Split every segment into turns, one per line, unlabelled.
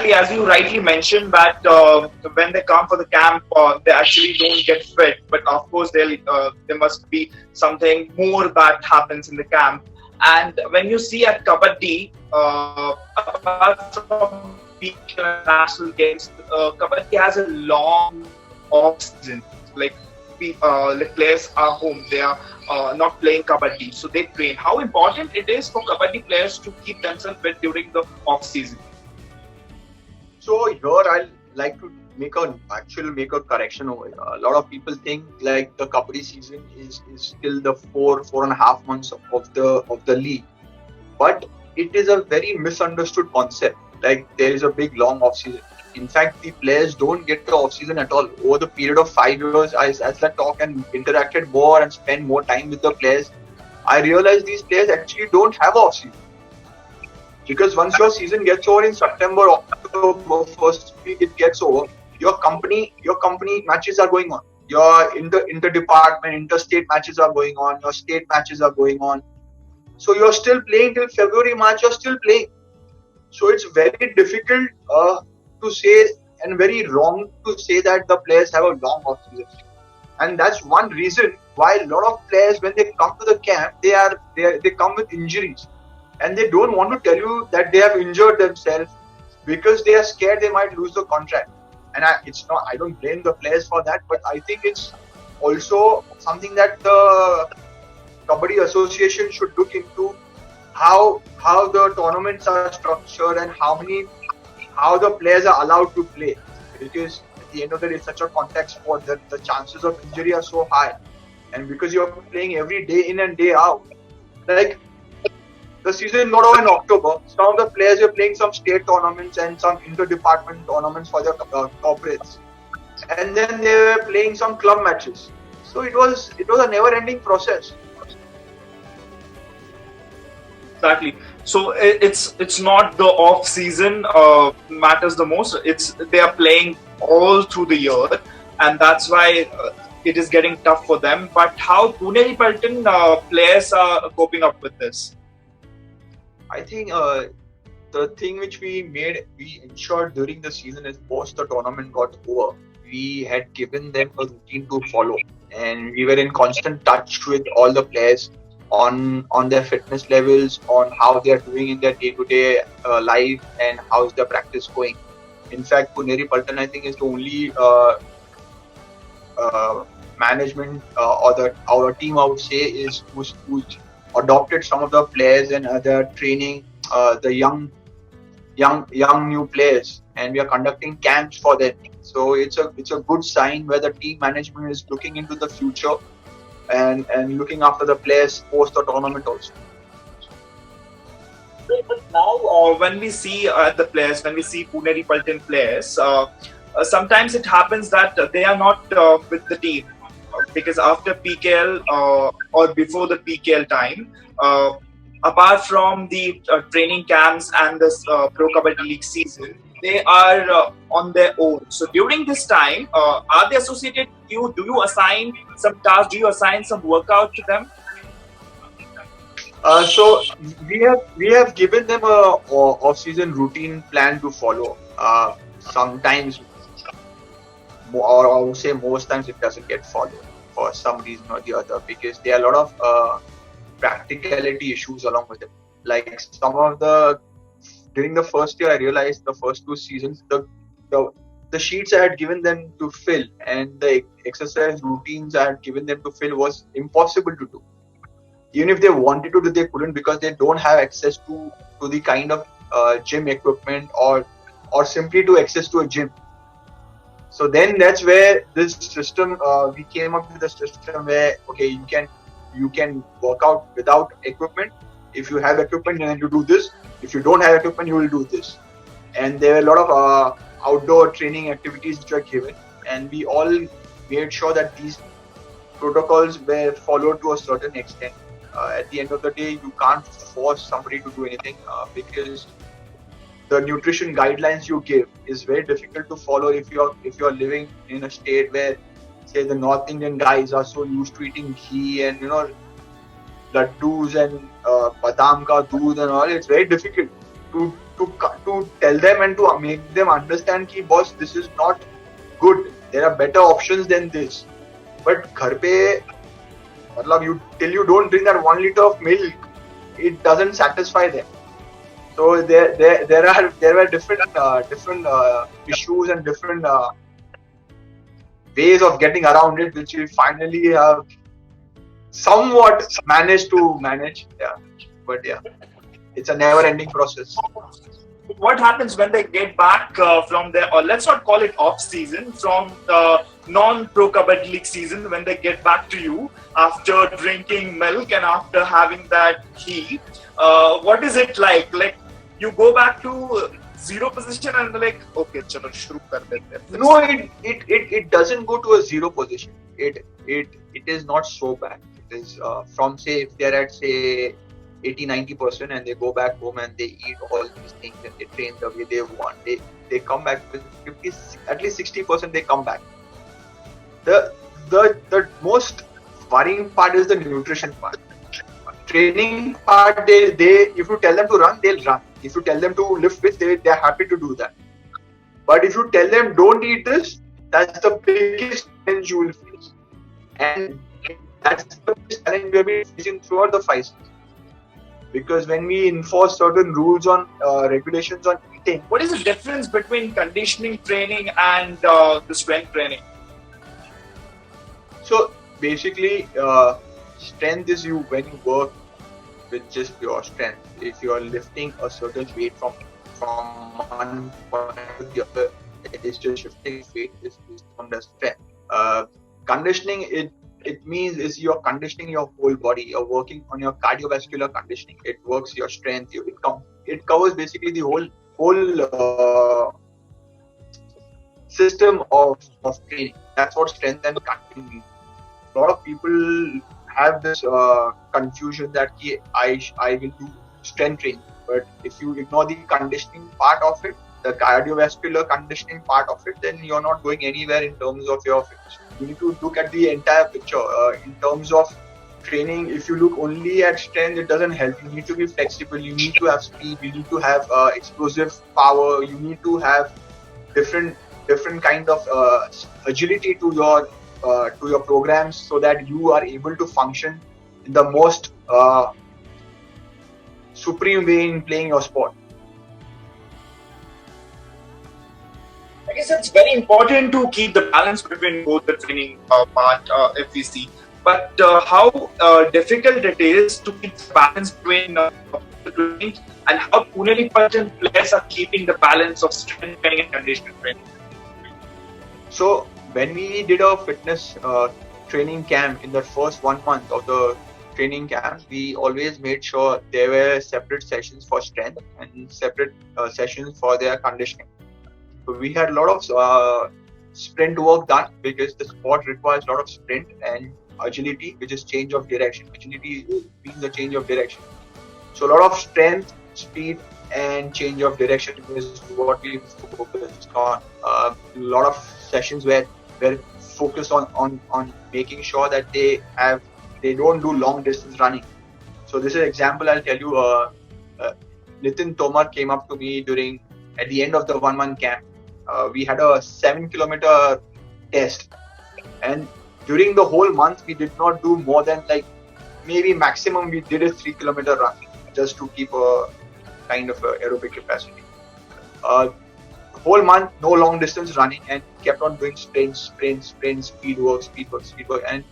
exactly, as you rightly mentioned, that when they come for the camp, they actually don't get fit. But of course, there must be something more that happens in the camp. And when you see at Kabaddi, apart from PK and national games, Kabaddi has a long off season. Like like players are home, they are not playing Kabaddi, so they train. How important it is for Kabaddi players to keep themselves fit during the off season?
So here I'll like to make a correction over here. A lot of people think like the Kabaddi season is still the 4.5 months of the league, but it is a very misunderstood concept. Like there is a big long off season. In fact, the players don't get the off season at all. Over the period of 5 years, as I talk and interacted more and spend more time with the players, I realized these players actually don't have off season. Because once your season gets over in September, October, first week it gets over, your company matches are going on. Your inter-department, interstate matches are going on. Your state matches are going on. So you're still playing till February, March. You're still playing. So it's very difficult to say and very wrong to say that the players have a long off season. And that's one reason why a lot of players, when they come to the camp, they come with injuries. And they don't want to tell you that they have injured themselves because they are scared they might lose the contract. And I don't blame the players for that, but I think it's also something that the Kabaddi Association should look into, how the tournaments are structured and how the players are allowed to play. Because at the end of the day, it's such a contact sport that the chances of injury are so high. And because you're playing every day in and day out, like the season not over in October, some of the players were playing some state tournaments and some inter-department tournaments for their corporates, and then they were playing some club matches. So it was a never-ending process.
Exactly. So it's not the off season matters the most. It's they are playing all through the year, and that's why it is getting tough for them. But how Puneri Paltan players are coping up with this?
I think the thing which we ensured during the season is post the tournament got over, we had given them a routine to follow, and we were in constant touch with all the players on their fitness levels, on how they are doing in their day-to-day life, and how's their practice going. In fact, Puneri Paltan, I think, is the only management or our team, I would say, who's adopted some of the players and they're training the young new players, and we are conducting camps for them. So it's a good sign where the team management is looking into the future and looking after the players post the tournament also.
But now, when we see the players, when we see Puneri Paltan players, sometimes it happens that they are not with the team because after PKL or before the PKL time, apart from the training camps and this Pro Kabaddi League season, they are on their own. So during this time, are they associated with you? Do you assign some tasks? Do you assign some workout to them?
So we have given them a off-season routine plan to follow. Sometimes, or I would say most times, it doesn't get followed for some reason or the other, because there are a lot of practicality issues along with it. Like during the first year, I realized the first 2 seasons, the sheets I had given them to fill and the exercise routines I had given them to fill was impossible to do. Even if they wanted to do, they couldn't, because they don't have access to the kind of gym equipment or simply to access to a gym. So then that's where this system, we came up with a system where, okay, you can work out without equipment. If you have equipment, then you do this. If you don't have equipment, you will do this. And there are a lot of outdoor training activities which are given, and we all made sure that these protocols were followed to a certain extent. At the end of the day, you can't force somebody to do anything because the nutrition guidelines you give is very difficult to follow if you're living in a state where, say, the North Indian guys are so used to eating ghee and laddus and badam ka doodh and all. It's very difficult to to tell them and to make them understand कि boss, this is not good. There are better options than this. But घर पे मतलब till you don't drink that 1 liter of milk, it doesn't satisfy them. So there were different issues and different ways of getting around it, which we finally have somewhat managed to manage. Yeah, but yeah, it's a never-ending process.
What happens when they get back from their, or let's not call it off season, from the non-pro Kabaddi League season, when they get back to you after drinking milk and after having that heat? What is it like? Like, you go back to zero position and they're like, okay, chalo, shuru kar dete.
No, it doesn't go to a zero position. It is not so bad. It is from, say, if they're at, say, 80-90% and they go back home and they eat all these things and they train the way they want, they come back with 50, at least 60% they come back. The most worrying part is the nutrition part. Training part, they if you tell them to run, they'll run. If you tell them to lift weights, they're happy to do that. But if you tell them don't eat this, that's the biggest challenge you will face. And that's the biggest challenge we have been facing throughout the 5 seasons. Because when we enforce certain rules on regulations on eating.
What is the difference between conditioning training and the strength training?
So basically, strength is you when you work with just pure strength. If you are lifting a certain weight from one point to the other, it is just shifting weight is on the strength. Conditioning, it means is you're conditioning your whole body. You're working on your cardiovascular conditioning. It works your strength. It covers basically the whole system of training. That's what strength and conditioning means. A lot of people have this confusion that I will do strength training, but if you ignore the conditioning part of it, the cardiovascular conditioning part of it, then you're not going anywhere in terms of your fitness. You need to look at the entire picture. In terms of training, if you look only at strength, it doesn't help. You need to be flexible, you need to have speed, you need to have explosive power, you need to have different kind of agility to your programs, so that you are able to function in the most supreme way in playing your sport.
I guess it's very important to keep the balance between both the training part, if we see. But how difficult it is to keep the balance between the training, and how Puneri Paltan players are keeping the balance of strength training and conditioning training.
So when we did our fitness training camp in the first 1 month of the training camp, we always made sure there were separate sessions for strength and separate sessions for their conditioning. So we had a lot of sprint work done, because the sport requires a lot of sprint and agility, which is change of direction. Agility means the change of direction. So a lot of strength, speed, and change of direction is what we focused on. A lot of sessions were focused on making sure that they don't do long distance running. So this is an example I'll tell you. Nitin Tomar came up to me at the end of the 1 month camp. We had a 7 kilometer test, and during the whole month we did not do more than maybe maximum we did a 3 kilometer run, just to keep a kind of aerobic capacity. Whole month no long distance running, and kept on doing sprints, speed work. And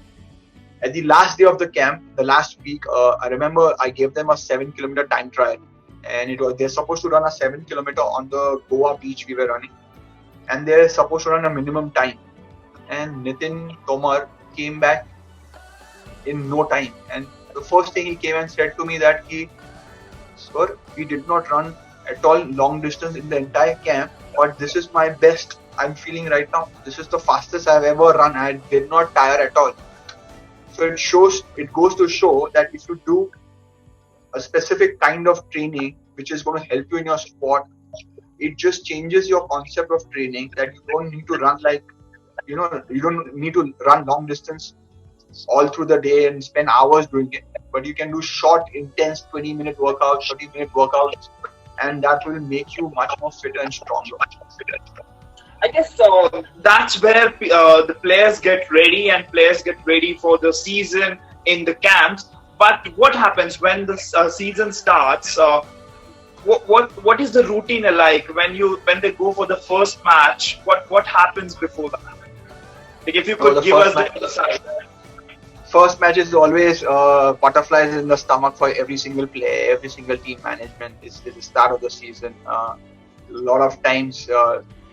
at the last day of the camp, the last week, I remember I gave them a 7 kilometer time trial, and they're supposed to run a 7 kilometer on the Goa beach we were running, and they're supposed to run a minimum time. And Nitin Tomar came back in no time, and the first thing he came and said to me that sir, we did not run at all long distance in the entire camp, but this is my best I'm feeling right now. This is the fastest I've ever run. I did not tire at all. So it goes to show that if you do a specific kind of training which is going to help you in your sport, it just changes your concept of training, that you don't need to run you don't need to run long distance all through the day and spend hours doing it, but you can do short, intense 20-minute workouts, 30-minute workouts and that will make you much more fitter and stronger.
I guess that's where the players get ready and players get ready for the season in the camps. But what happens when the season starts? What is the routine like when they go for the first match? What happens before that? Like if you
So
could
the
give us the
first match is always butterflies in the stomach for every single player, every single team management. It's the start of the season. A lot of times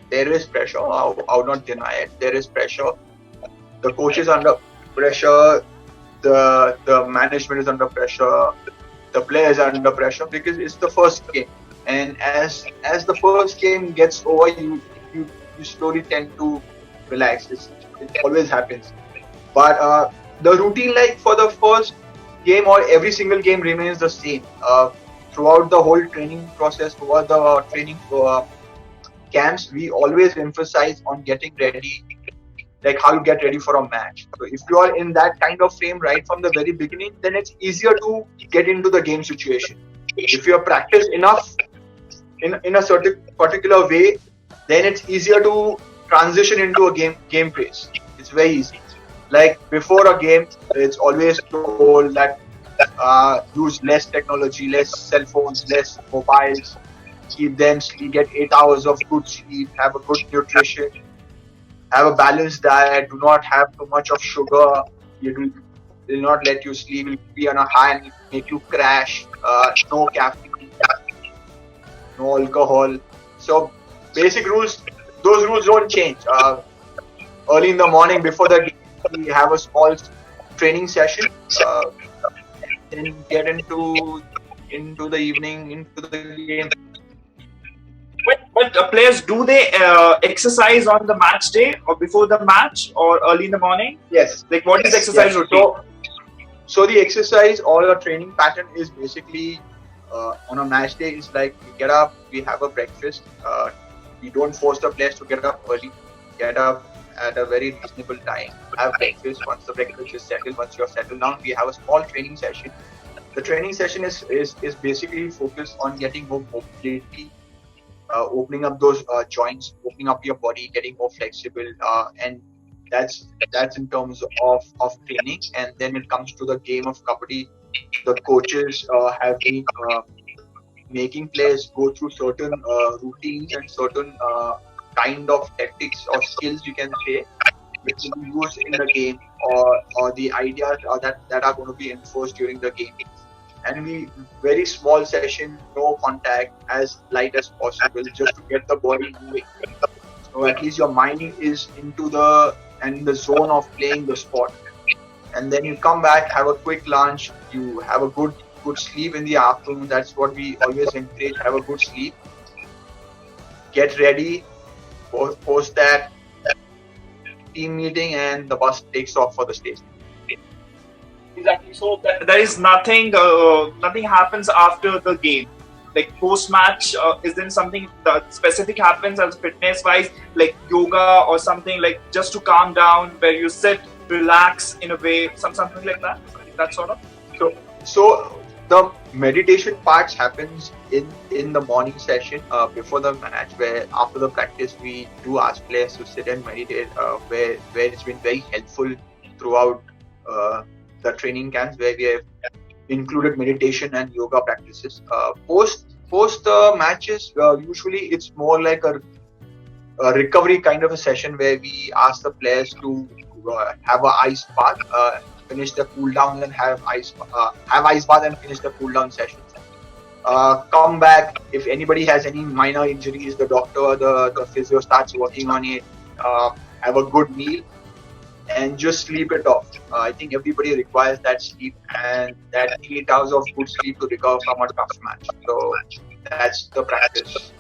there is pressure. I'll not deny it. There is pressure. The coach is under pressure. The management is under pressure. The players are under pressure because it's the first game. And as the first game gets over, you slowly tend to relax. It always happens. But the routine, like for the first game or every single game, remains the same. Throughout the whole training process, throughout the training camps, we always emphasize on getting ready, like how you get ready for a match. So if you are in that kind of frame right from the very beginning, then it's easier to get into the game situation. If you have practiced enough in a certain particular way, then it's easier to transition into a game pace. It's very easy. Like before a game, it's always told that use less technology, less cell phones, less mobiles, keep them sleep, get 8 hours of good sleep, have a good nutrition, have a balanced diet, do not have too much of sugar, it will not let you sleep, it will be on a high and make you crash, no caffeine, no alcohol. So basic rules, those rules don't change. Early in the morning before the game, we have a small training session, then get into the evening, into the game.
But players, do they exercise on the match day or before the match or early in the morning?
Yes.
Like what is the exercise routine?
So the exercise or the training pattern is basically on a match day is like we get up, we have a breakfast. We don't force the players to get up early. Get up at a very reasonable time. Have breakfast. Once the breakfast is settled, once you're settled down, we have a small training session. The training session is basically focused on getting more mobility, opening up those joints, opening up your body, getting more flexible, and that's in terms of training. And then it comes to the game of kabaddi. The coaches have been making players go through certain routines and certain kind of tactics or skills, you can say, which will be used in the game, or the ideas that are going to be enforced during the game. And we very small session, no contact, as light as possible, just to get the body moving. So at least your mind is into the zone of playing the sport. And then you come back, have a quick lunch, you have a good sleep in the afternoon. That's what we always encourage, have a good sleep. Get ready, post that team meeting, and the bus takes off for the station.
Exactly. So there is nothing happens after the game. Like post match, is there something that specific happens as fitness wise, like yoga or something, like just to calm down, where you sit, relax in a way, something like that? That sort of.
So the meditation parts happens in the morning session before the match, where after the practice we do ask players to sit and meditate, where it's been very helpful throughout the training camps, where we have included meditation and yoga practices. Post matches, usually it's more like a recovery kind of a session, where we ask the players to have an ice bath, finish the cool down, and have ice bath and finish the cool down session. Come back, if anybody has any minor injuries, the doctor, the physio starts working on it. Have a good meal and just sleep it off. I think everybody requires that sleep and that 8 hours of good sleep to recover from a tough match. So that's the practice.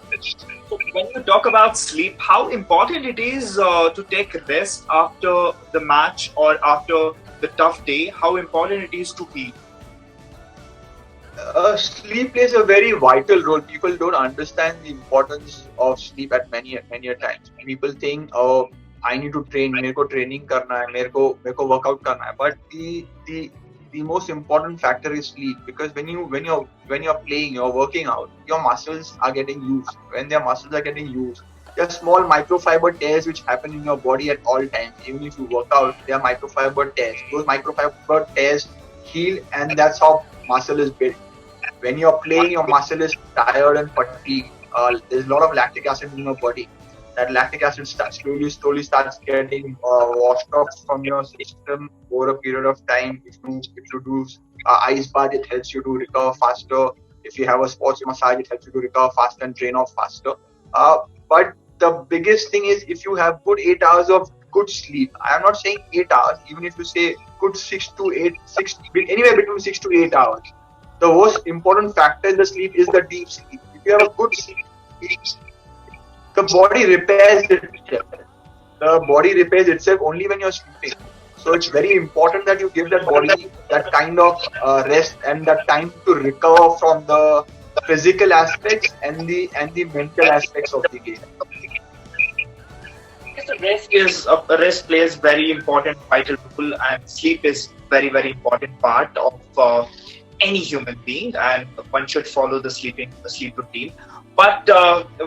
So when you talk about sleep, how important it is to take rest after the match or after the tough day? How important it is to eat?
Sleep plays a very vital role. People don't understand the importance of sleep at many times. People think, oh, I need to train, मेरे को training करना है, मेरे को workout करना है. But the the most important factor is sleep, because when you're playing, you're working out, your muscles are getting used. When their muscles are getting used, there are small microfiber tears which happen in your body at all times. Even if you work out, there are microfiber tears. Those microfiber tears heal, and that's how muscle is built. When you're playing, your muscle is tired and fatigued. There's a lot of lactic acid in your body. That lactic acid slowly starts getting washed off from your system over a period of time. If you do ice bath, it helps you to recover faster. If you have a sports massage, it helps you to recover faster and drain off faster. But the biggest thing is, if you have good 8 hours of good sleep. I am not saying 8 hours. Even if you say good 6 anywhere between 6 to 8 hours. The most important factor in the sleep is the deep sleep. If you have a good sleep, the body repairs itself. The body repairs itself only when you're sleeping. So it's very important that you give that body that kind of rest and that time to recover from the physical aspects and the mental aspects of the game.
Yes, rest plays very important vital role, and sleep is very important part of any human being, and one should follow the sleep routine. But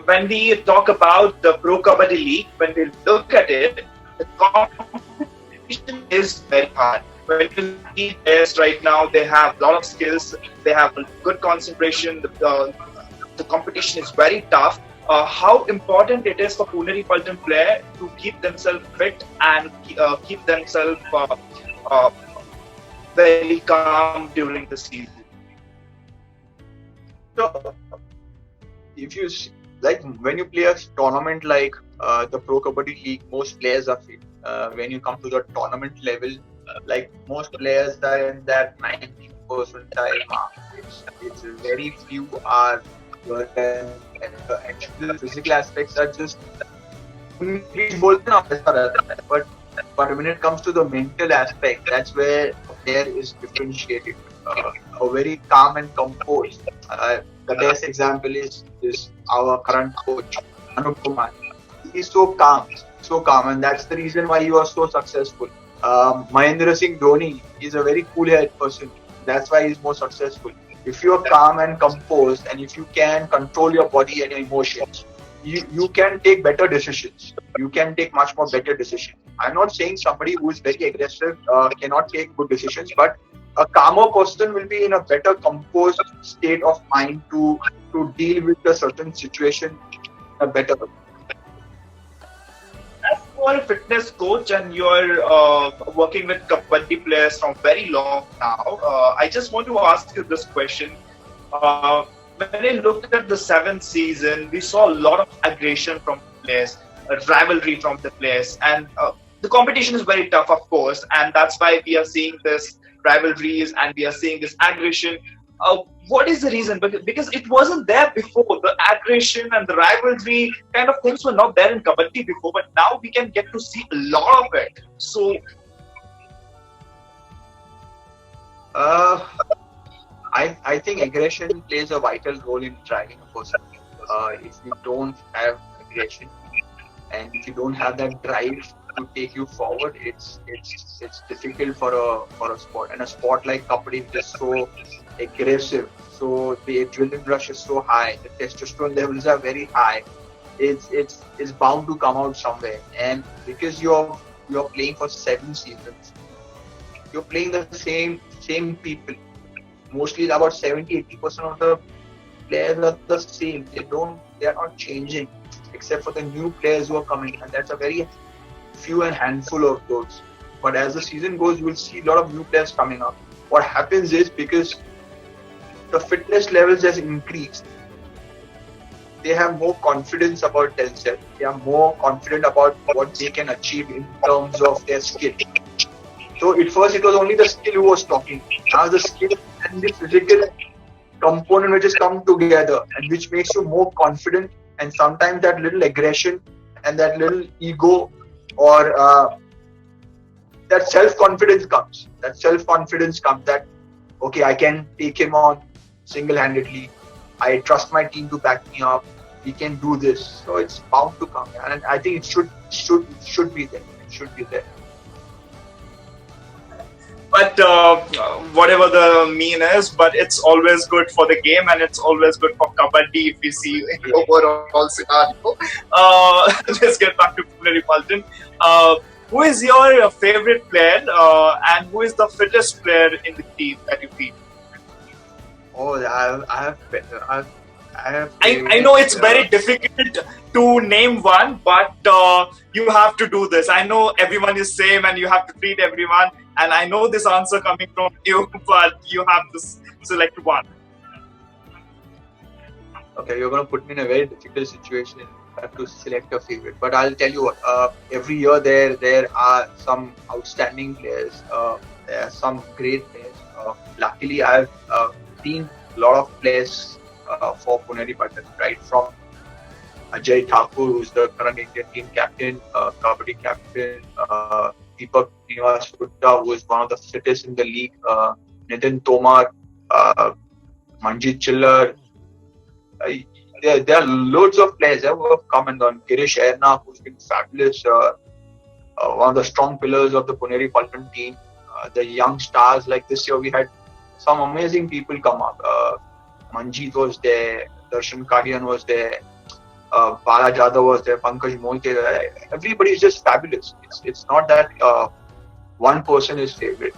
when we talk about the Pro Kabaddi League, when we look at it, the competition is very hard. When you see players right now, they have a lot of skills, they have good concentration. The competition is very tough. How important it is for Puneri Paltan player to keep themselves fit and keep themselves very calm during the season.
So, if you like, when you play a tournament like the Pro Kabaddi League, most players are fit. When you come to the tournament level, like most players are in that 90th percentile mark. It's very few are. Actually, the physical aspects are just. But when it comes to the mental aspect, that's where a player is differentiated. A very calm and composed. The best example is our current coach, Anup Kumar. He's so calm, and that's the reason why he was so successful. Mahendra Singh Dhoni is a very cool-headed person. That's why he's more successful. If you are calm and composed, and if you can control your body and your emotions, you can take better decisions. You can take much more better decisions. I'm not saying somebody who is very aggressive cannot take good decisions, but a calmer person will be in a better composed state of mind to deal with a certain situation a better way.
As you are a fitness coach and you're working with Kabaddi players from very long now, I just want to ask you this question. When I looked at the 7th season, we saw a lot of aggression from players, rivalry from the players, and the competition is very tough, of course, and that's why we are seeing this rivalries and we are seeing this aggression. What is the reason? Because it wasn't there before. The aggression and the rivalry kind of things were not there in Kabaddi before, but now we can get to see a lot of it. So,
I think aggression plays a vital role in driving a person. If you don't have aggression and if you don't have that drive to take you forward, it's difficult for a sport. And a sport like Kabaddi is so aggressive, so the adrenaline rush is so high, the testosterone levels are very high. It's bound to come out somewhere. And because you're playing for 7 seasons, you're playing the same people. Mostly about 70-80% of the players are the same. They are not changing, except for the new players who are coming, and that's a very few and handful of those. But as the season goes, you will see a lot of new players coming up. What happens is, because the fitness levels has increased, they have more confidence about themselves. They are more confident about what they can achieve in terms of their skill. So at first it was only the skill who was talking. Now the skill and the physical component which has come together, and which makes you more confident, and sometimes that little aggression and that little ego or that self-confidence comes. That okay, I can take him on single-handedly. I trust my team to back me up. We can do this. So it's bound to come, and I think it should be there. It should be there.
but whatever the mean is, but it's always good for the game and it's always good for kabaddi if you see in the overall scenario. Let's get back to Puneri Paltan. Who is your favorite player and who is the fittest player in the team that you feel?
Oh,
I know it's very difficult to name one, but you have to do this. I know everyone is same and you have to treat everyone. And I know this answer coming from you, but you have to select one.
Okay, you're going to put me in a very difficult situation. I have to select a favorite. But I'll tell you what, every year there are some outstanding players. There are some great players. Luckily, I've seen a lot of players for Puneri Paltan, right? From Ajay Thakur, who's the current Indian team captain, Kabaddi captain, Deepak Nivas, who is one of the fittest in the league, Nitin Tomar, Manjeet Chillar. There are loads of players who have come and gone. Girish Erna, who's been fabulous, one of the strong pillars of the Puneri Paltan team. The young stars, like this year, we had some amazing people come up. Manjeet was there, Darshan Kadian was there, Bala Jadhav was there, Pankaj Moite. Everybody is just fabulous. It's not that one person is favorite.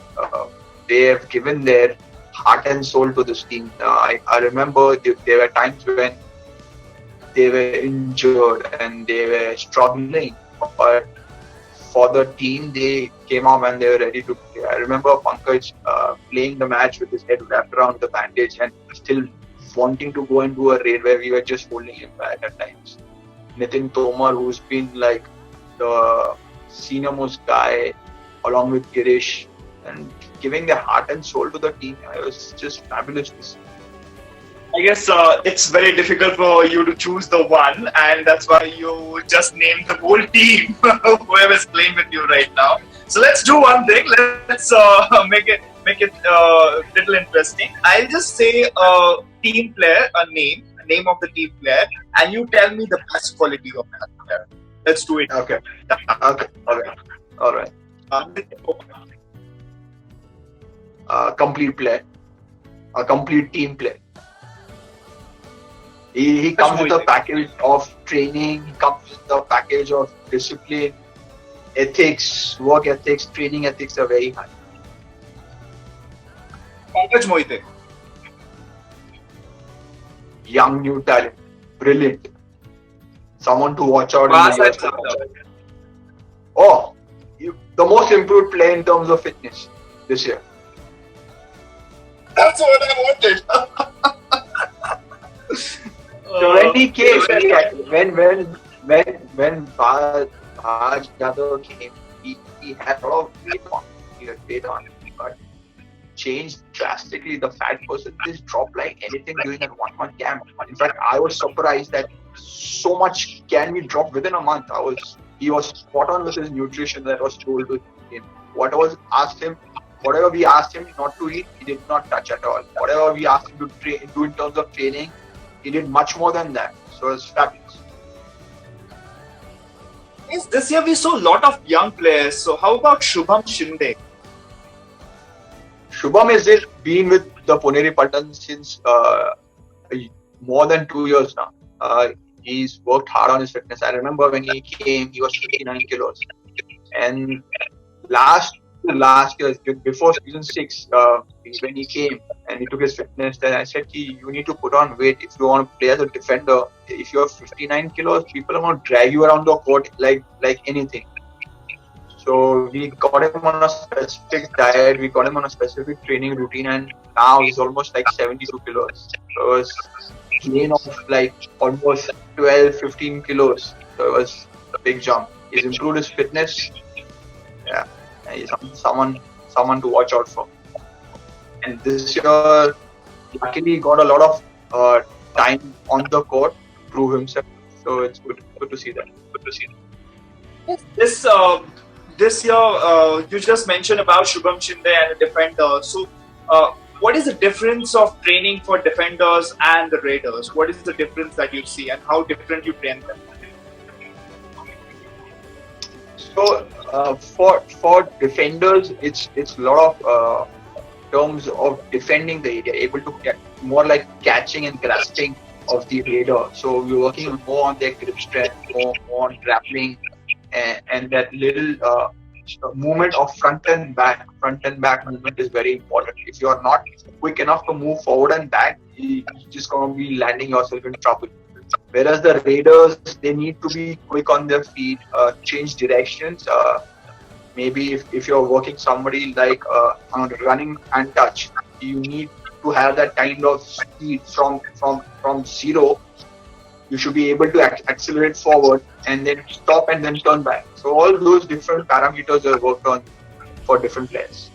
They have given their heart and soul to this team. I remember there were times when they were injured and they were struggling, but for the team they came out and they were ready to play. I remember Pankaj playing the match with his head wrapped around the bandage and still wanting to go and do a raid where we were just holding him back at times. Nitin Tomar, who's been like the senior most guy along with Girish and giving their heart and soul to the team. It was just fabulous to see.
I guess it's very difficult for you to choose the one, and that's why you just named the whole team, whoever's playing with you right now. So let's do one thing. Let's make it little interesting. I'll just say a team player, a name of the team player, and you tell me the best quality of that player. Let's do it.
Okay. All right. Complete player. A complete team player. He comes with a package of training, he comes with a package of discipline, ethics, work ethics, training ethics are very high.
Pankaj Moite.
Young new talent, brilliant. Someone to watch out in the years to come. Oh, the most improved player in terms of fitness this year.
That's what I wanted.
So when he came, when Bhaari Fitness came, he had a lot of weight on. He had weight on, but changed drastically. The fat percentage dropped like anything during that 1 month camp. In fact, I was surprised that so much can be dropped within a month. He was spot on with his nutrition that was told to him. Whatever we asked him not to eat, he did not touch at all. Whatever we asked him to do in terms of training, he did much more than that. So it's fabulous.
Yes, this year we saw a lot of young players. So how about Shubham Shinde?
Shubham has been with the Puneri Paltan since more than 2 years now. He's worked hard on his fitness. I remember when he came, he was 59 kilos. And last year, before season 6, when he came and he took his fitness, then I said, you need to put on weight if you want to play as a defender. If you're 59 kilos, people are going to drag you around the court like anything. So we got him on a specific diet, we got him on a specific training routine, and now he's almost like 72 kilos. So it was a gain of like almost 12-15 kilos. So it was a big jump. He's improved his fitness. Yeah. He's someone to watch out for. And this year, luckily, he got a lot of time on the court to prove himself. So it's good to see that.
This year, you just mentioned about Shubham Shinde and a defender. So, what is the difference of training for defenders and the raiders? What is the difference that you see, and how different you train them?
So for defenders, it's a lot of terms of defending the area, able to get more like catching and grasping of the raider. So we're working more on their grip strength, more on grappling, and that little movement of front and back movement is very important. If you are not quick enough to move forward and back, you're just gonna be landing yourself in trouble. Whereas the raiders, they need to be quick on their feet, change directions. Maybe if you're working somebody like on running and touch, you need to have that kind of speed from zero. You should be able to accelerate forward and then stop and then turn back. So all those different parameters are worked on for different players.